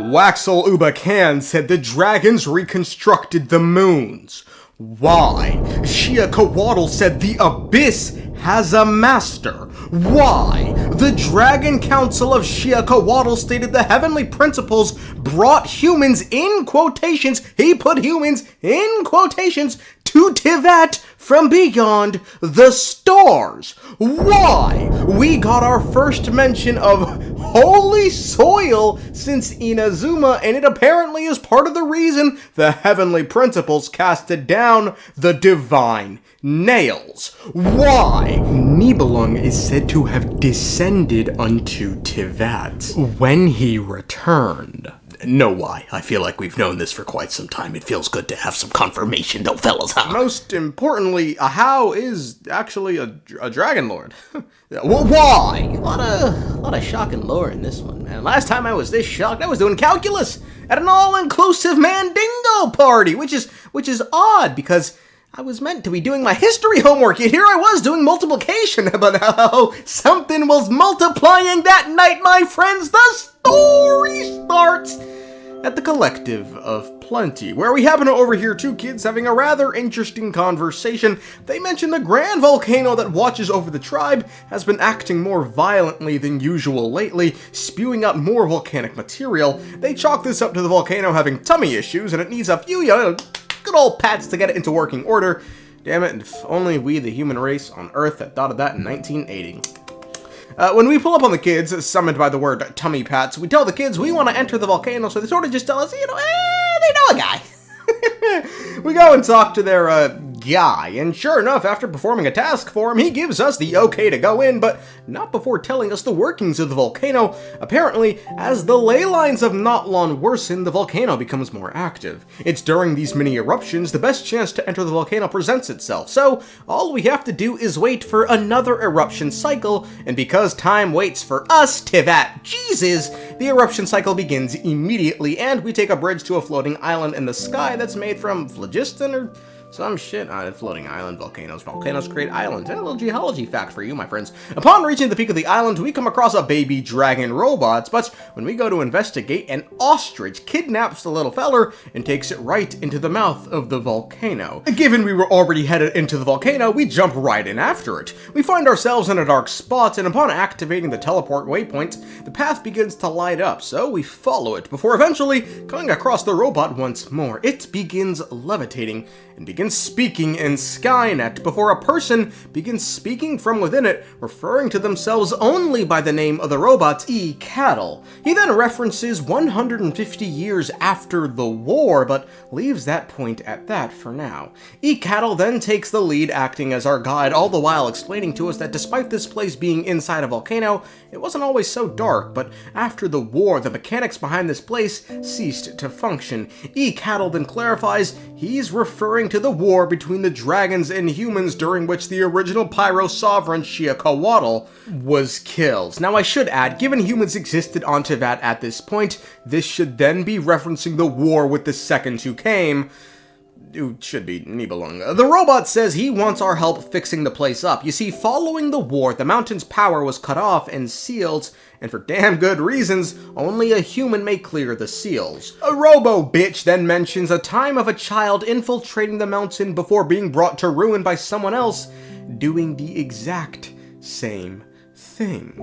Waxaklahun Ubah Kan said the dragons reconstructed the moons. Why? Xiucoatl said the abyss has a master. Why? The Dragon Council of Xiucoatl stated the Heavenly Principles brought humans in quotations, he put humans in quotations, to Neuvillette from beyond the stars. Why? We got our first mention of holy soil since Inazuma, and it apparently is part of the reason the Heavenly Principles casted down the divine nails. Why? Nibelung is said to have descended unto Neuvillette when he returned. No, why? I feel like we've known this for quite some time. It feels good to have some confirmation, though, fellas, huh? Most importantly, Ajaw is actually a dragon lord. Why? A lot of shocking lore in this one, man. Last time I was this shocked, I was doing calculus at an all-inclusive Mandingo party, which is odd, because I was meant to be doing my history homework, yet here I was doing multiplication, but something was multiplying that night, my friends. The story starts at the Collective of Plenty, where we happen to overhear two kids having a rather interesting conversation. They mention the grand volcano that watches over the tribe has been acting more violently than usual lately, spewing out more volcanic material. They chalk this up to the volcano having tummy issues, and it needs a few, good old pats to get it into working order. Damn it, if only we, the human race on Earth, had thought of that in 1980. When we pull up on the kids, summoned by the word tummy pats, we tell the kids we want to enter the volcano, so they sort of just tell us, they know a guy. We go and talk to their, guy, and sure enough, after performing a task for him, he gives us the okay to go in, but not before telling us the workings of the volcano. Apparently, as the ley lines of Notlan worsen, the volcano becomes more active. It's during these mini eruptions the best chance to enter the volcano presents itself, so all we have to do is wait for another eruption cycle, and because time waits for us, Neuvillette, Jesus, the eruption cycle begins immediately, and we take a bridge to a floating island in the sky that's made from phlogiston or some shit. Floating island, volcanoes. Volcanoes create islands. And a little geology fact for you, my friends. Upon reaching the peak of the island, we come across a baby dragon robot, but when we go to investigate, an ostrich kidnaps the little feller and takes it right into the mouth of the volcano. Given we were already headed into the volcano, we jump right in after it. We find ourselves in a dark spot, and upon activating the teleport waypoint, the path begins to light up, so we follow it, before eventually coming across the robot once more. It begins levitating, and begins speaking in Skynet before a person begins speaking from within it, referring to themselves only by the name of the robot, Xiucoatl. He then references 150 years after the war, but leaves that point at that for now. Xiucoatl then takes the lead, acting as our guide, all the while explaining to us that despite this place being inside a volcano, it wasn't always so dark, but after the war, the mechanics behind this place ceased to function. Xiucoatl then clarifies he's referring to the war between the dragons and humans during which the original Pyro sovereign Xiucoatl was killed. Now I should add, given humans existed on Neuvillette at this point, this should then be referencing the war with the second who came, who should be Nibelung. The robot says he wants our help fixing the place up. You see, following the war, the mountain's power was cut off and sealed, and for damn good reasons, only a human may clear the seals. A robo-bitch then mentions a time of a child infiltrating the mountain before being brought to ruin by someone else doing the exact same thing.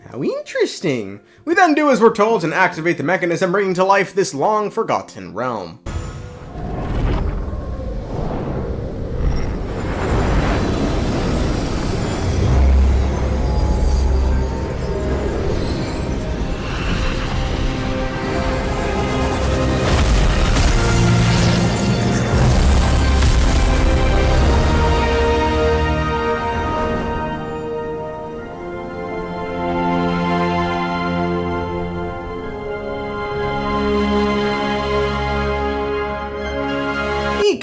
How interesting. We then do as we're told and activate the mechanism, bringing to life this long-forgotten realm.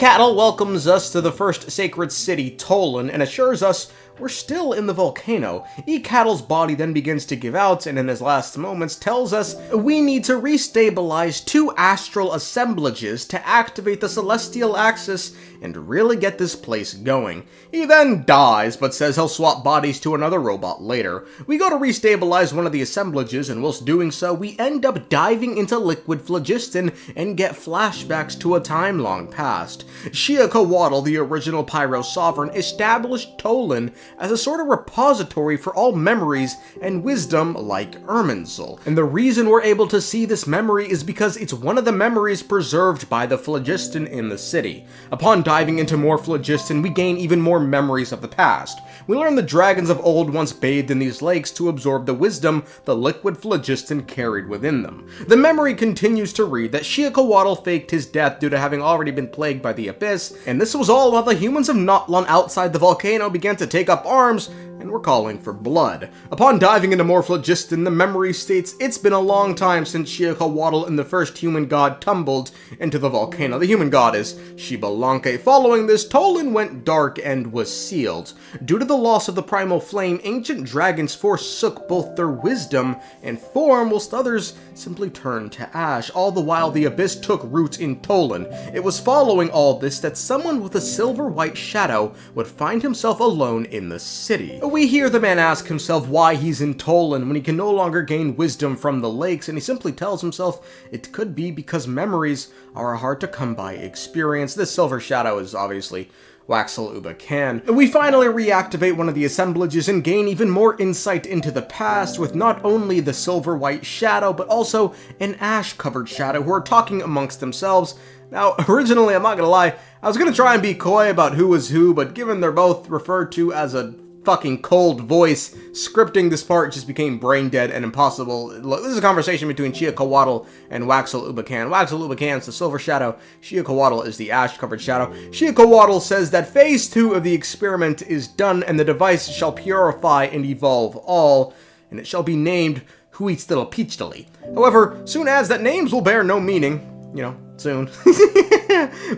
Xiucoatl welcomes us to the first sacred city, Tollan, and assures us we're still in the volcano. Xiucoatl's body then begins to give out, and in his last moments tells us we need to restabilize 2 astral assemblages to activate the celestial axis and really get this place going. He then dies, but says he'll swap bodies to another robot later. We go to restabilize one of the assemblages, and whilst doing so, we end up diving into liquid phlogiston and get flashbacks to a time long past. Xiucoatl, the original Pyro sovereign, established Tollan as a sort of repository for all memories and wisdom like Irminsul. And the reason we're able to see this memory is because it's one of the memories preserved by the phlogiston in the city. Upon diving into more phlogiston, we gain even more memories of the past. We learn the dragons of old once bathed in these lakes to absorb the wisdom the liquid phlogiston carried within them. The memory continues to read that Xiucoatl faked his death due to having already been plagued by the abyss, and this was all while the humans of Tollan outside the volcano began to take up arms and were calling for blood. Upon diving into more phlogiston, the memory states it's been a long time since Xiucoatl and the first human god tumbled into the volcano. The human god is Xbalanque. Following this, Tollan went dark and was sealed. Due to the loss of the primal flame, ancient dragons forsook both their wisdom and form, whilst others simply turned to ash. All the while, the abyss took root in Tollan. It was following all this that someone with a silver-white shadow would find himself alone in the city. We hear the man ask himself why he's in Tollan when he can no longer gain wisdom from the lakes, and he simply tells himself it could be because memories are a hard to come by experience. This silver shadow is obviously Waxaklahun Ubah Kan. We finally reactivate one of the assemblages and gain even more insight into the past with not only the silver white shadow, but also an ash-covered shadow who are talking amongst themselves. Now, originally, I'm not gonna lie, I was gonna try and be coy about who was who, but given they're both referred to as a fucking cold voice, scripting this part just became brain dead and impossible. Look, this is a conversation between Xiucoatl and Waxaklahun Ubah Kan. Waxaklahun Ubah Kan is the silver shadow, Xiucoatl is the ash-covered shadow. Xiucoatl says that phase 2 of the experiment is done and the device shall purify and evolve all, and it shall be named Xiucoatl. However, soon adds that names will bear no meaning. You know, soon.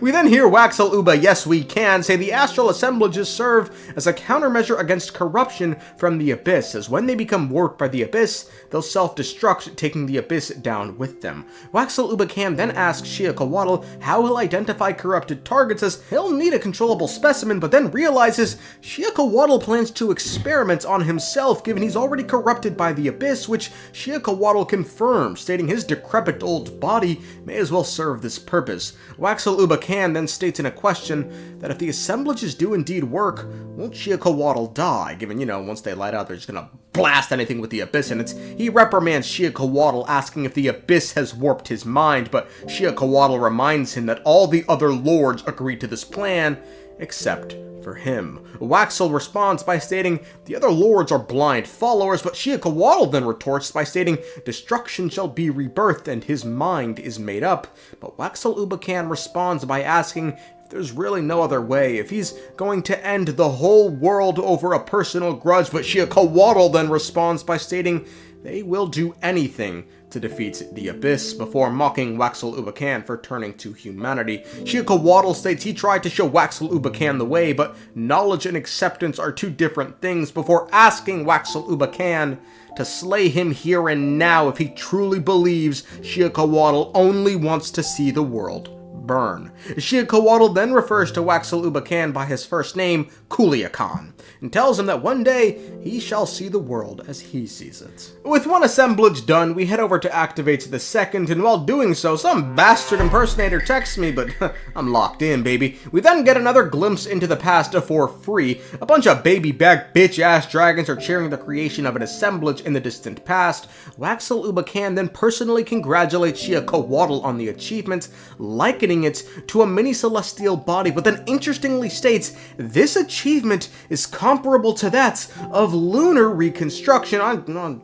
We then hear Waxaklahun Ubah, yes we can, say the astral assemblages serve as a countermeasure against corruption from the abyss, as when they become warped by the abyss, they'll self-destruct, taking the abyss down with them. Waxaklahun Ubah Kan then asks Xiucoatl how he'll identify corrupted targets, as he'll need a controllable specimen, but then realizes Xiucoatl plans to experiment on himself given he's already corrupted by the abyss, which Xiucoatl confirms, stating his decrepit old body may as well serve this purpose. Waxaklahun Ubah Kan then states in a question that if the assemblages do indeed work, won't Xiucoatl die, given, you know, once they light out, they're just gonna blast anything with the abyss, and he reprimands Xiucoatl, asking if the abyss has warped his mind, but Xiucoatl reminds him that all the other lords agreed to this plan, except for him. Waxaklahn responds by stating the other lords are blind followers, but Xiucoatl then retorts by stating destruction shall be rebirthed and his mind is made up. But Waxaklahn Ubah Kan responds by asking if there's really no other way, if he's going to end the whole world over a personal grudge, but Xiucoatl then responds by stating they will do anything to defeat the abyss, before mocking Waxaklahn Ubah Kan for turning to humanity. Xiucoatl states he tried to show Waxaklahn Ubah Kan the way, but knowledge and acceptance are two different things, before asking Waxaklahn Ubah Kan to slay him here and now if he truly believes Xiucoatl only wants to see the world burn. Xiucoatl then refers to Waxaklahn Ubah Kan by his first name, Kuliakan, and tells him that one day he shall see the world as he sees it. With one assemblage done, we head over to activate the second, and while doing so, some bastard impersonator texts me, but I'm locked in, baby. We then get another glimpse into the past for free. A bunch of baby-back bitch-ass dragons are cheering the creation of an assemblage in the distant past. Waxaklahn Ubah Kan then personally congratulates Xiucoatl on the achievement, likening it to a mini celestial body, but then interestingly states this achievement is comparable to that of lunar reconstruction. I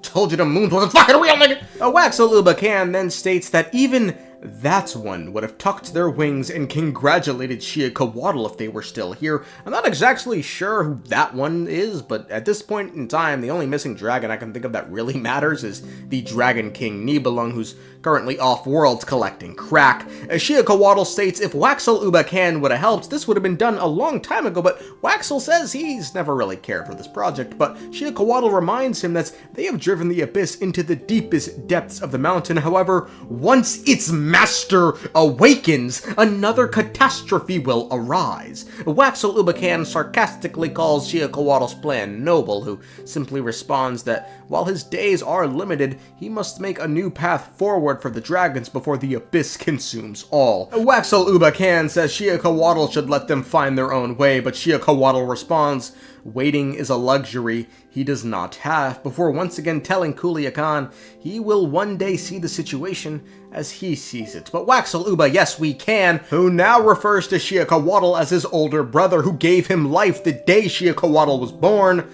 told you the moon wasn't fucking real, nigga! Waxaklahn Ubah Kan then states that even that one would have tucked their wings and congratulated Xiucoatl if they were still here. I'm not exactly sure who that one is, but at this point in time, the only missing dragon I can think of that really matters is the Dragon King Neuvillette, who's currently off-world collecting crack. Xiucoatl states if Waxaklahn Ubah Kan would have helped, this would have been done a long time ago, but Waxaklahn says he's never really cared for this project, but Xiucoatl reminds him that they have driven the abyss into the deepest depths of the mountain. However, once it's master awakens, another catastrophe will arise. Waxaklahun Ubah Kan sarcastically calls Xiucoatl's plan noble, who simply responds that while his days are limited, he must make a new path forward for the dragons before the abyss consumes all. Waxaklahun Ubah Kan says Xiucoatl should let them find their own way, but Xiucoatl responds, waiting is a luxury he does not have, before once again telling Khaenriahns he will one day see the situation as he sees it. But Waxaklahun Ubah, yes we can, who now refers to Xiucoatl as his older brother who gave him life the day Xiucoatl was born,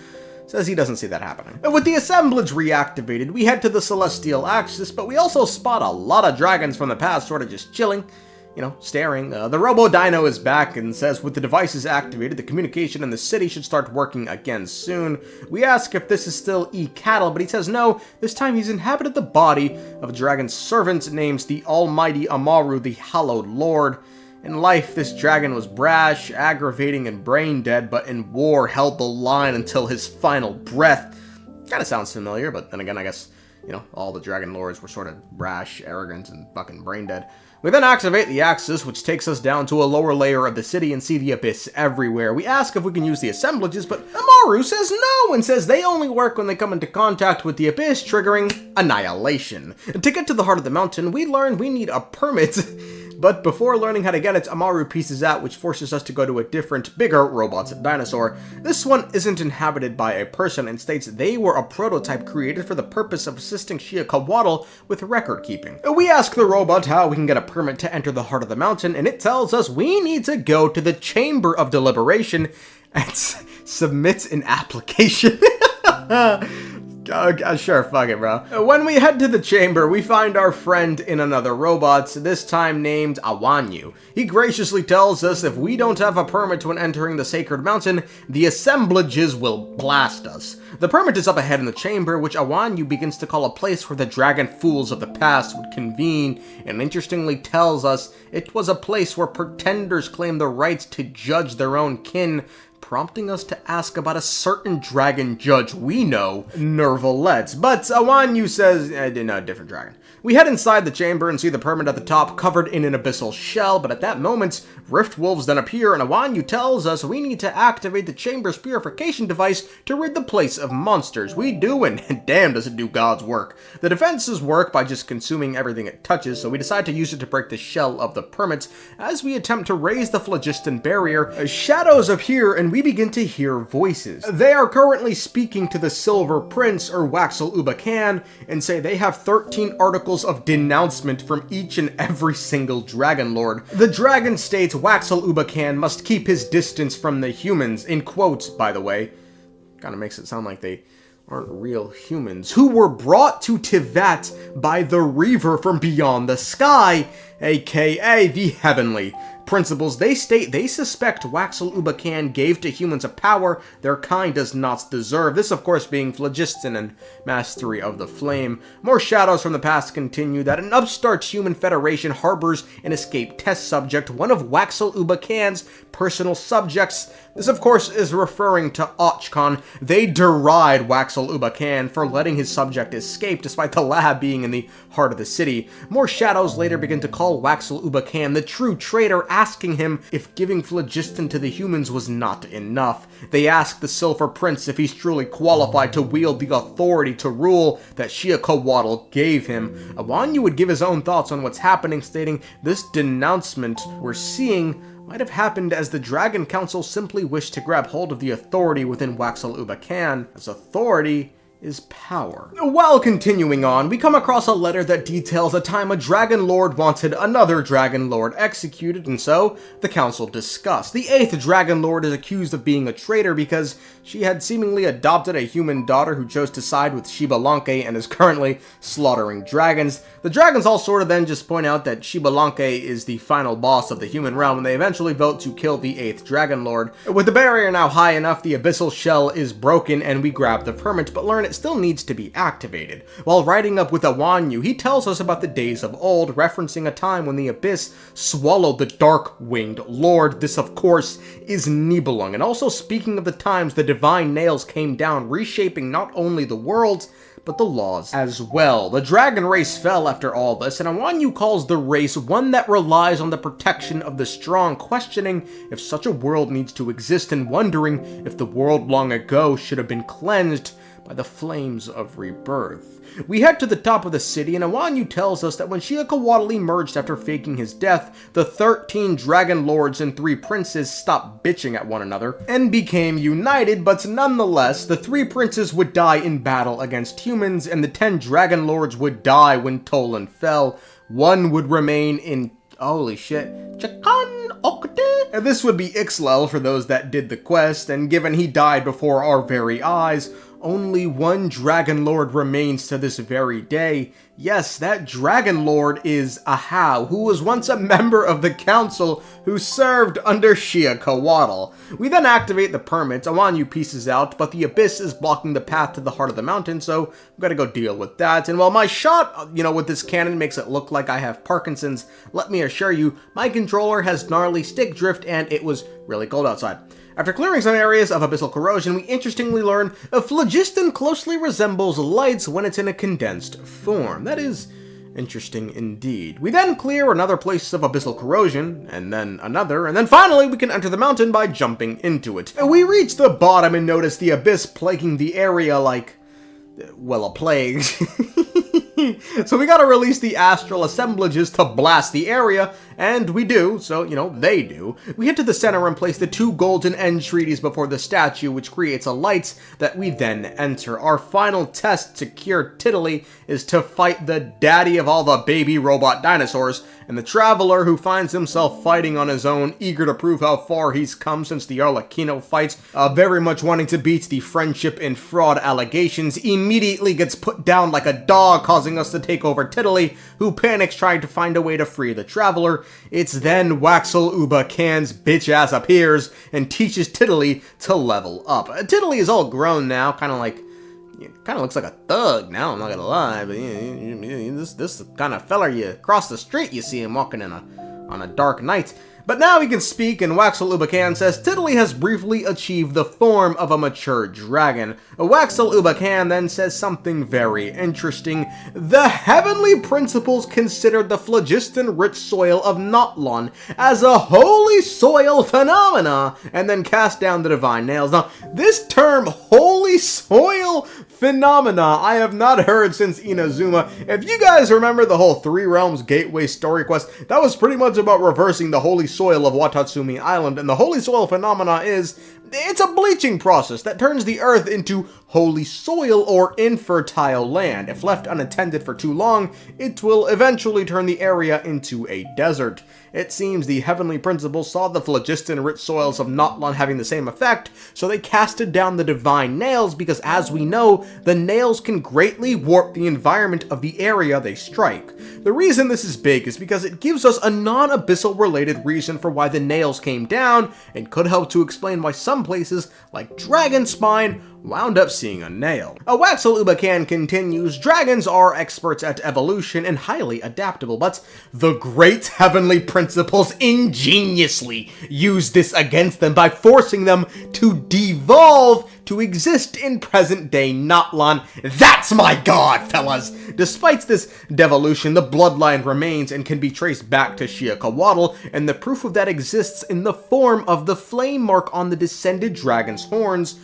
says he doesn't see that happening. And with the assemblage reactivated, we head to the celestial axis, but we also spot a lot of dragons from the past sort of just chilling, you know, staring. The Robo-Dino is back and says with the devices activated, the communication in the city should start working again soon. We ask if this is still Xiucoatl, but he says no, this time he's inhabited the body of a dragon's servant named the Almighty Amaru, the Hallowed Lord. In life, this dragon was brash, aggravating, and brain-dead, but in war held the line until his final breath. Kinda sounds familiar, but then again, I guess, you know, all the dragon lords were sort of brash, arrogant, and fucking brain-dead. We then activate the axis, which takes us down to a lower layer of the city and see the abyss everywhere. We ask if we can use the assemblages, but Amaru says no, and says they only work when they come into contact with the abyss, triggering annihilation. To get to the heart of the mountain, we learn we need a permit. But before learning how to get it, Amaru pieces out, which forces us to go to a different, bigger robot dinosaur. This one isn't inhabited by a person and states they were a prototype created for the purpose of assisting Xiucoatl with record keeping. We ask the robot how we can get a permit to enter the heart of the mountain, and it tells us we need to go to the Chamber of Deliberation and submit an application. Sure, fuck it, bro. When we head to the chamber, we find our friend in another robot, this time named Awanyu. He graciously tells us if we don't have a permit when entering the sacred mountain, the assemblages will blast us. The permit is up ahead in the chamber, which Awanyu begins to call a place where the dragon fools of the past would convene, and interestingly tells us it was a place where pretenders claimed the rights to judge their own kin, prompting us to ask about a certain dragon judge we know, Neuvillette. But Awanyu says, no, different dragon. We head inside the chamber and see the permit at the top covered in an abyssal shell, but at that moment, rift wolves then appear and Awanyu tells us we need to activate the chamber's purification device to rid the place of monsters. We do, and damn does it do God's work. The defenses work by just consuming everything it touches, so we decide to use it to break the shell of the permit. As we attempt to raise the phlogiston barrier, shadows appear and we begin to hear voices. They are currently speaking to the Silver Prince, or Waxaklahun Ubah Kan, and say they have 13 articles of denouncement from each and every single dragon lord. The dragon states Waxaklahun Ubah Kan must keep his distance from the humans, in quotes, by the way. Kinda makes it sound like they aren't real humans, who were brought to Neuvillette by the reaver from beyond the sky, aka the Heavenly Principles. They state they suspect Waxaklahun Ubah Kan gave to humans a power their kind does not deserve. This, of course, being phlogiston and mastery of the flame. More shadows from the past continue that an upstart human federation harbors an escaped test subject, one of Waxaklahun Ubah Kan's personal subjects. This, of course, is referring to Ochcon. They deride Waxaklahun Ubah Kan for letting his subject escape despite the lab being in the heart of the city. More shadows later begin to call Waxaklahun Ubah Kan the true traitor, asking him if giving phlogiston to the humans was not enough. They ask the Silver Prince if he's truly qualified to wield the authority to rule that Xiucoatl gave him. Awanyu would give his own thoughts on what's happening, stating this denouncement we're seeing might have happened as the Dragon Council simply wished to grab hold of the authority within Waxaklahun Ubah Kan, as authority is power. While continuing on, we come across a letter that details a time a Dragon Lord wanted another Dragon Lord executed, and so the council discussed. The 8th Dragon Lord is accused of being a traitor because she had seemingly adopted a human daughter who chose to side with Xbalanque and is currently slaughtering dragons. The dragons all sort of then just point out that Xbalanque is the final boss of the human realm, and they eventually vote to kill the 8th Dragon Lord. With the barrier now high enough, the abyssal shell is broken and we grab the permit, but learn it still needs to be activated. While riding up with Awanyu, he tells us about the days of old, referencing a time when the Abyss swallowed the Dark-Winged Lord. This, of course, is Nibelung, and also speaking of the times the Divine Nails came down, reshaping not only the worlds, but the laws as well. The dragon race fell after all this, and Awanyu calls the race one that relies on the protection of the strong, questioning if such a world needs to exist and wondering if the world long ago should have been cleansed by the flames of rebirth. We head to the top of the city, and Awanyu tells us that when Xiucoatl emerged after faking his death, the 13 dragon lords and 3 princes stopped bitching at one another and became united, but nonetheless, the 3 princes would die in battle against humans, and the 10 dragon lords would die when Tollan fell. One would remain in... holy shit. And this would be Ixlel for those that did the quest, and given he died before our very eyes, only one Dragon Lord remains to this very day. Yes, that Dragon Lord is Ajaw, who was once a member of the council who served under Xiucoatl. We then activate the permits. Awanyu pieces out, but the Abyss is blocking the path to the heart of the mountain, so I've got to go deal with that. And while my shot, with this cannon makes it look like I have Parkinson's, let me assure you, my controller has gnarly stick drift, and it was really cold outside. After clearing some areas of abyssal corrosion, we interestingly learn a phlogiston closely resembles lights when it's in a condensed form. That is interesting indeed. We then clear another place of abyssal corrosion, and then another, and then finally we can enter the mountain by jumping into it. We reach the bottom and notice the abyss plaguing the area like, well, a plague. So we gotta release the astral assemblages to blast the area, and we do, so, they do. We head to the center and place the 2 golden entreaties before the statue, which creates a light that we then enter. Our final test to cure Tiddly is to fight the daddy of all the baby robot dinosaurs, and the traveler who finds himself fighting on his own, eager to prove how far he's come since the Arlecchino fight, very much wanting to beat the friendship and fraud allegations, immediately gets put down like a dog, causing us to take over Tiddly, who panics trying to find a way to free the traveler. It's then Waxaklahun Ubah Kan's bitch ass appears and teaches Tiddly to level up. Tiddly is all grown now, kind of looks like a thug now, I'm not gonna lie, but this kind of feller you cross the street, you see him walking on a dark night. But now he can speak, and Waxaklahun Ubah Kan says Tiddly has briefly achieved the form of a mature dragon. Waxaklahun Ubah Kan then says something very interesting. The Heavenly Principles considered the phlogiston-rich soil of Notlan as a holy soil phenomena, and then cast down the divine nails. Now, this term, holy soil phenomena, I have not heard since Inazuma. If you guys remember the whole 3 Realms Gateway story quest, that was pretty much about reversing the holy soil of Watatsumi Island, and the holy soil phenomena it's a bleaching process that turns the earth into holy soil or infertile land. If left unattended for too long, it will eventually turn the area into a desert. It seems the Heavenly Principles saw the phlogiston-rich soils of Notlan having the same effect, so they casted down the divine nails because, as we know, the nails can greatly warp the environment of the area they strike. The reason this is big is because it gives us a non-abyssal related reason for why the nails came down, and could help to explain why some places, like Dragonspine, wound up seeing a nail. Waxaklahun Ubah Kan continues, dragons are experts at evolution and highly adaptable, but the great Heavenly Principles ingeniously use this against them by forcing them to devolve to exist in present-day Notlan. That's my god, fellas! Despite this devolution, the bloodline remains and can be traced back to Xiucoatl, and the proof of that exists in the form of the flame mark on the descended dragon's horns,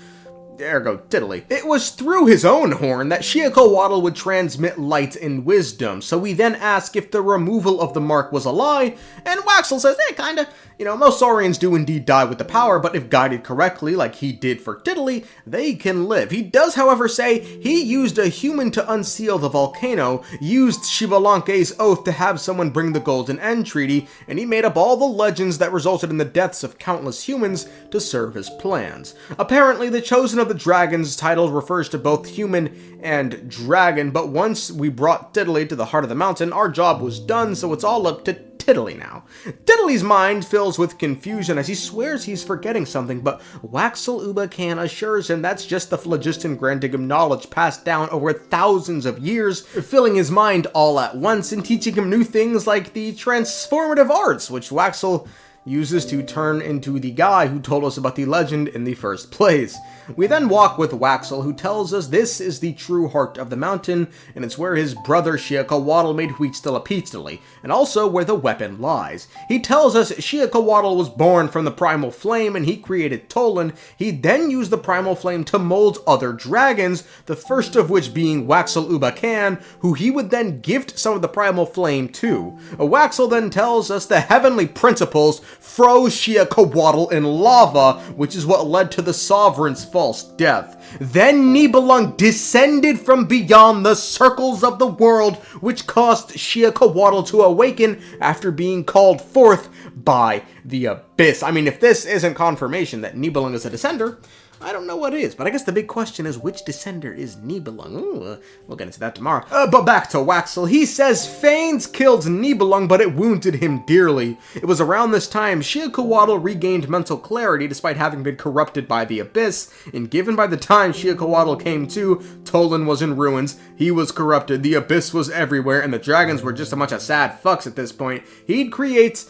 ergo Tiddly. It was through his own horn that Xiucoatl would transmit light and wisdom, so we then ask if the removal of the mark was a lie, and Waxel says, kinda. Most Saurians do indeed die with the power, but if guided correctly, like he did for Tiddly, they can live. He does, however, say he used a human to unseal the volcano, used Xbalanque's oath to have someone bring the Golden Entreaty, and he made up all the legends that resulted in the deaths of countless humans to serve his plans. Apparently, the Chosen of the Dragons title refers to both human and dragon, but once we brought Tiddly to the heart of the mountain, our job was done, so it's all up to Tiddly now. Tiddly's mind fills with confusion as he swears he's forgetting something, but Waxaklahun Ubah Kan assures him that's just the phlogiston granting him knowledge passed down over thousands of years, filling his mind all at once and teaching him new things like the transformative arts, which Waxel uses to turn into the guy who told us about the legend in the first place. We then walk with Waxel, who tells us this is the true heart of the mountain, and it's where his brother Xiucoatl made Xiucoatl, and also where the weapon lies. He tells us Xiucoatl was born from the primal flame, and he created Tollan. He then used the primal flame to mold other dragons, the first of which being Waxaklahun Ubah Kan, who he would then gift some of the primal flame to. Waxel then tells us the Heavenly Principles froze Xiucoatl in lava, which is what led to the Sovereign's false death. Then Xbalanque descended from beyond the circles of the world, which caused Xiucoatl to awaken after being called forth by the Abyss. I mean, if this isn't confirmation that Xbalanque is a descender, I don't know what is, but I guess the big question is which descender is Xbalanque? We'll get into that tomorrow. But back to Waxel. He says Phanes killed Xbalanque, but it wounded him dearly. It was around this time Xiucoatl regained mental clarity despite having been corrupted by the Abyss, and given by the time Xiucoatl came to, Tollan was in ruins, he was corrupted, the Abyss was everywhere, and the dragons were just a bunch of sad fucks at this point. He'd create...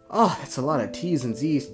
Oh, that's a lot of T's and Z's.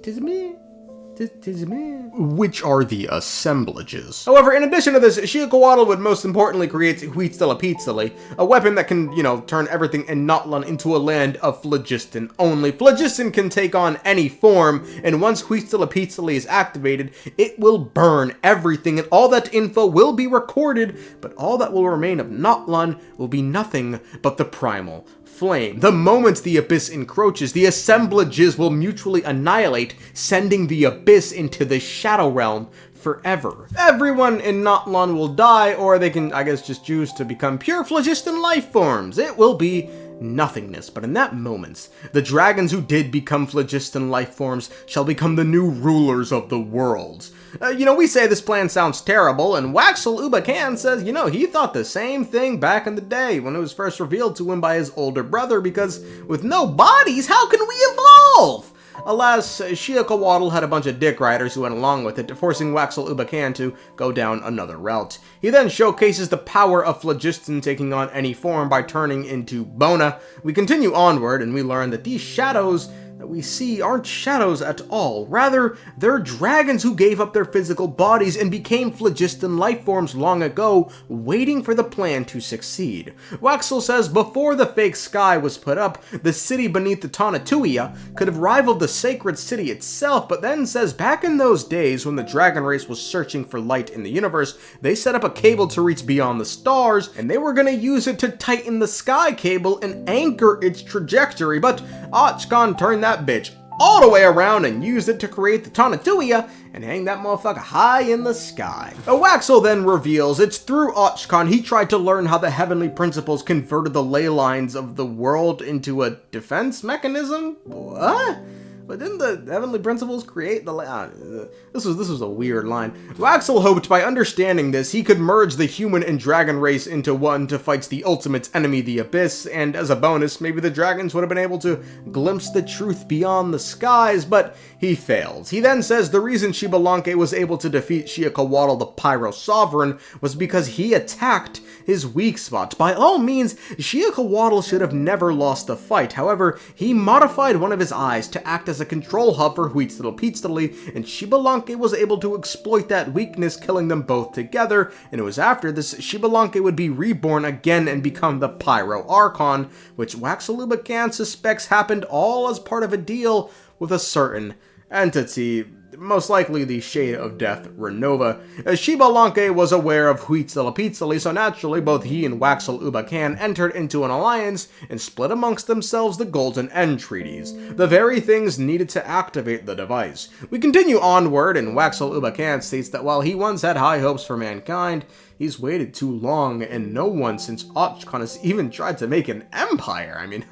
Which are the assemblages. However, in addition to this, Xiucoatl would most importantly create Xiucoatl, a weapon that can, turn everything in Notlan into a land of phlogiston only. Phlogiston can take on any form, and once Xiucoatl is activated, it will burn everything, and all that info will be recorded, but all that will remain of Notlan will be nothing but the primal flame. The moment the Abyss encroaches, the assemblages will mutually annihilate, sending the Abyss into the Shadow Realm forever. Everyone in Notlan will die, or they can, I guess, just choose to become pure phlogiston life forms. It will be nothingness, but in that moment, the dragons who did become phlogiston life forms shall become the new rulers of the world. We say this plan sounds terrible, and Waxaklahun Ubah Kan says, he thought the same thing back in the day when it was first revealed to him by his older brother, because with no bodies, how can we evolve? Alas, Xiucoatl had a bunch of dick riders who went along with it, forcing Waxaklahun Ubah Kan to go down another route. He then showcases the power of phlogiston taking on any form by turning into Bona. We continue onward, and we learn that these shadows that we see aren't shadows at all. Rather, they're dragons who gave up their physical bodies and became phlogiston life forms long ago, waiting for the plan to succeed. Waxel says before the fake sky was put up, the city beneath the Tonatiuh could have rivaled the sacred city itself, but then says back in those days when the dragon race was searching for light in the universe, they set up a cable to reach beyond the stars, and they were gonna use it to tighten the sky cable and anchor its trajectory, but Xiucoatl turned that bitch all the way around and used it to create the Tonatiuh and hang that motherfucker high in the sky. Waxel then reveals it's through Xiucoatl he tried to learn how the Heavenly Principles converted the ley lines of the world into a defense mechanism? What? But didn't the Heavenly Principles create the this was a weird line. Waxel hoped by understanding this, he could merge the human and dragon race into one to fight the ultimate enemy, the Abyss, and as a bonus, maybe the dragons would have been able to glimpse the truth beyond the skies, but he fails. He then says the reason Xbalanque was able to defeat Xiucoatl, the Pyro Sovereign, was because he attacked his weak spot. By all means, Xiucoatl should have never lost the fight. However, he modified one of his eyes to act as a control hub for Xiucoatl, and Xbalanque was able to exploit that weakness, killing them both together, and it was after this Xbalanque would be reborn again and become the Pyro Archon, which Waxaklahun Ubah Kan suspects happened all as part of a deal with a certain entity, most likely the Shade of Death, Ronova. Xbalanque was aware of Xiucoatl, so naturally both he and Waxaklahun Ubah Kan entered into an alliance and split amongst themselves the Golden Entreaties, the very things needed to activate the device. We continue onward, and Waxaklahun Ubah Kan states that while he once had high hopes for mankind, he's waited too long, and no one since Xiucoatl has even tried to make an empire. I mean,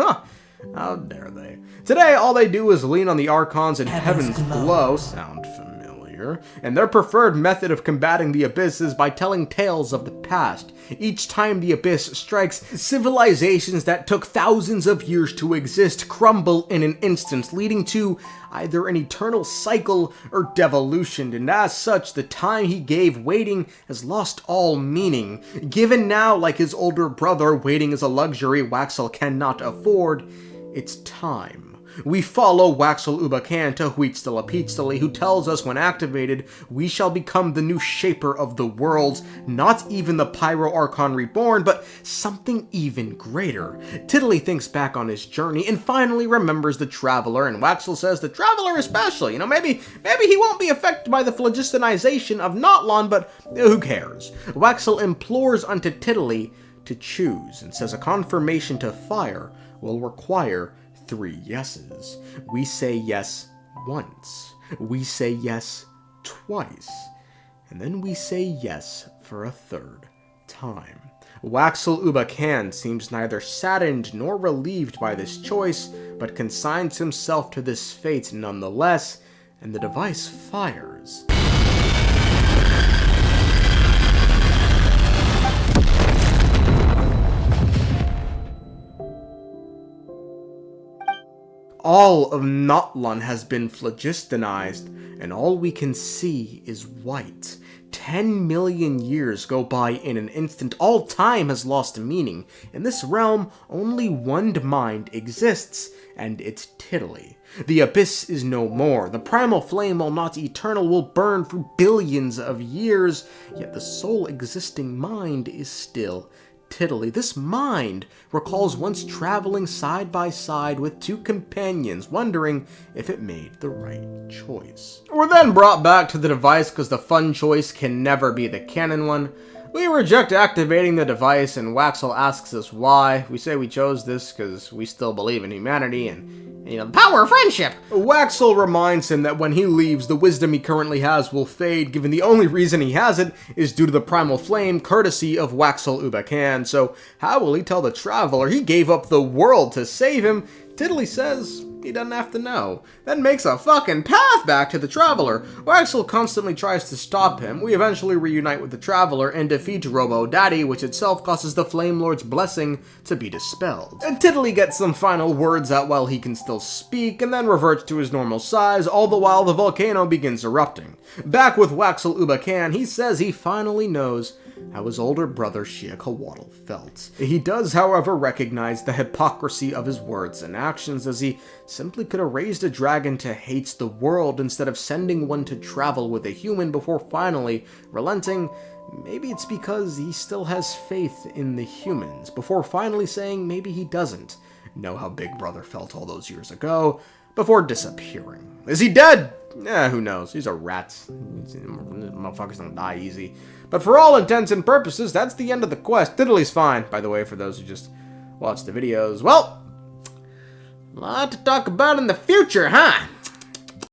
how dare they? Today, all they do is lean on the Archons and Heaven's Glow. Sound familiar? here, and their preferred method of combating the Abyss is by telling tales of the past. Each time the Abyss strikes, civilizations that took thousands of years to exist crumble in an instant, leading to either an eternal cycle or devolution, and as such, the time he gave waiting has lost all meaning. Given now, like his older brother, waiting is a luxury Waxaklahun cannot afford, it's time. We follow Waxaklahun Ubah Kan to Xiucoatl, who tells us when activated, we shall become the new shaper of the worlds, not even the Pyro Archon reborn, but something even greater. Tiddly thinks back on his journey and finally remembers the Traveler, and Waxaklahun says the Traveler is special. Maybe he won't be affected by the phlogistonization of Tollan, but who cares? Waxaklahun implores unto Tiddly to choose, and says a confirmation to fire will require 3 yeses. We say yes once, we say yes twice, and then we say yes for a 3rd time. Waxaklahun Ubah Kan seems neither saddened nor relieved by this choice, but consigns himself to this fate nonetheless, and the device fires. All of Tollan has been phlogistonized, and all we can see is white. 10 million years go by in an instant. All time has lost meaning. In this realm, only one mind exists, and it's Tiddly. The Abyss is no more. The primal flame, while not eternal, will burn for billions of years, yet the sole existing mind is still Tiddly. This mind recalls once traveling side by side with 2 companions, wondering if it made the right choice. We're then brought back to the device because the fun choice can never be the canon one. We reject activating the device, and Waxaklahun asks us why. We say we chose this because we still believe in humanity and the power of friendship. Waxaklahun reminds him that when he leaves, the wisdom he currently has will fade, given the only reason he has it is due to the primal flame, courtesy of Waxaklahun Ubah Kan. So how will he tell the Traveler he gave up the world to save him? Tiddly says he doesn't have to know, then makes a fucking path back to the Traveler. Waxaklahun constantly tries to stop him. We eventually reunite with the Traveler and defeat Robo Daddy, which itself causes the Flame Lord's blessing to be dispelled. And Tiddly gets some final words out while he can still speak, and then reverts to his normal size, all the while the volcano begins erupting. Back with Waxaklahun Ubah Kan, he says he finally knows how his older brother Xiucoatl felt. He does, however, recognize the hypocrisy of his words and actions, as he simply could have raised a dragon to hate the world instead of sending one to travel with a human before finally relenting. Maybe it's because he still has faith in the humans, before finally saying maybe he doesn't know how Big Brother felt all those years ago, before disappearing. Is he dead? Who knows? He's a rat. Motherfuckers don't die easy. But for all intents and purposes, that's the end of the quest. Tiddly's fine, by the way, for those who just watch the videos. Well, a lot to talk about in the future, huh?